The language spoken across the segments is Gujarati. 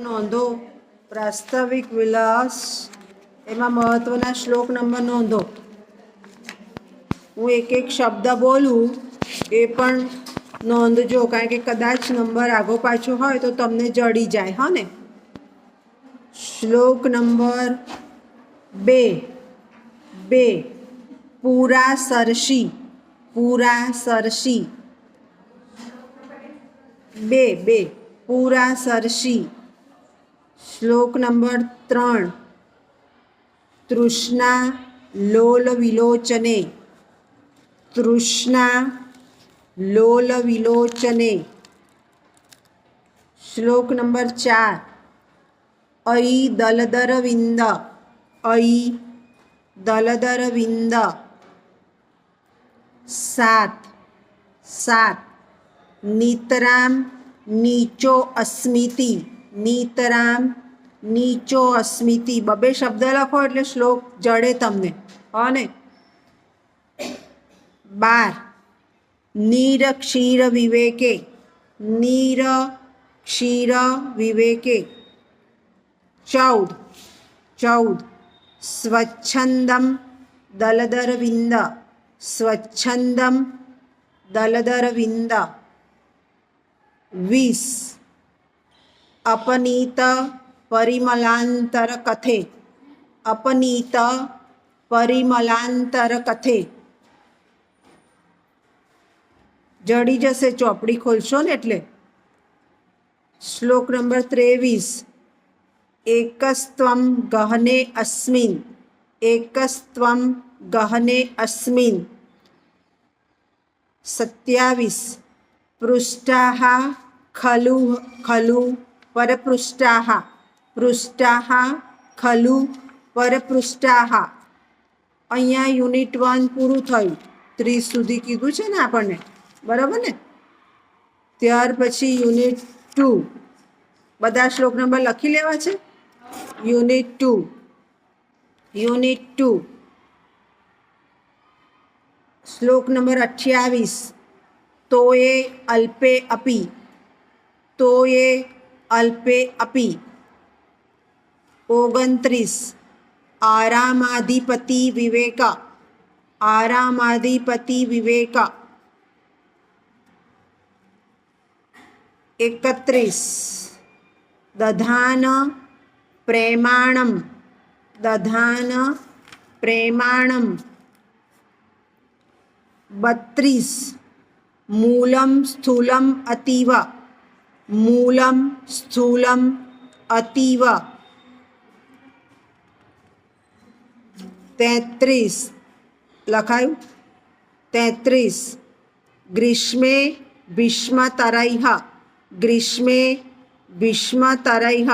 નોંધો પ્રાસ્તાવિક વિલાસ એમાં મહત્વના શ્લોક નંબર નોંધો. હું એક એક શબ્દ બોલું એ પણ નોંધજો, કારણ કે કદાચ નંબર આગો પાછો હોય તો તમને જડી જાય. હા ને. શ્લોક નંબર 2 પૂરા સરસી. પૂરા સરસી. 2 પૂરા સરસી. શ્લોક નંબર 3 તૃષ્ણા લોલ વિલોચને. તૃષ્ણા લોલ વિલોચને. શ્લોક નંબર 4 અઈ દલદર વિંદ. અઈ દલદર વિંદ. 7 નિતરામ નીચો અસ્મિતિ. નિતરામ નીચો અસ્મિતિ. 2 શબ્દ લખો એટલે શ્લોક જડે તમને. અને 12 નીર ક્ષીર વિવેકે. નીર ક્ષીર વિવેકે. 14 સ્વચ્છંદમ દલદર વિંદ. સ્વચ્છંદમ દલદર વિંદ. 20 અપનીત પરિમલાંતર કથે. અપનીત પરિમલાંતર કથે. જડી જશે, ચોપડી ખોલશો ને એટલે. શ્લોક નંબર 23 એકસ્ત્વમ ગહને અસ્મિન. એકસ્ત્વમ ગહને અસ્મિન. 27 પૃષ્ઠાઃ ખલુ ખલુ પરપૃષ્ઠાઃ. પૃષ્ઠાઃ ખલુ પરપૃષ્ઠાઃ. અહીંયા યુનિટ 1 પૂરું થયું. 30 સુધી કીધું છે ને આપણને, બરાબર ને. ત્યાર પછી યુનિટ 2. બધા શ્લોક નંબર લખી લેવા છે. યુનિટ 2 શ્લોક નંબર 28 તોયે અલ્પે અપી. તોયે અલ્પે અપી. 29 આરામાધિપતિ વિવેક. આરામાધિપતિ વિવેક. 31 દધાન પ્રેમાણમ. દધાન પ્રેમાણમ. 32 મૂલમ સ્થૂલમ અતીવ. મૂલમ સ્થૂલમ અતીવ. 33 લખાયું. 33 ગ્રીષ્મે ભીષ્મતરૈઃ. ગ્રીષ્મે ભીષ્મતરૈઃ.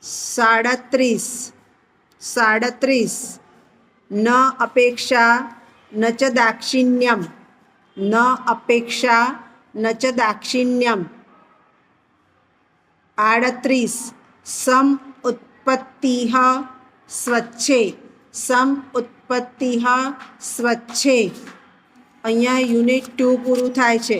37 ન અપેક્ષા ન ચ દાક્ષિણ્યમ. ન અપેક્ષા ન ચ દાક્ષિણ્યમ. 38 સમ ઉત્પત્તિઃ સ્વચ્છે. સમ ઉત્પત્તિઃ સ્વચ્છે. અહીંયા યુનિટ 2 પૂરું થાય છે.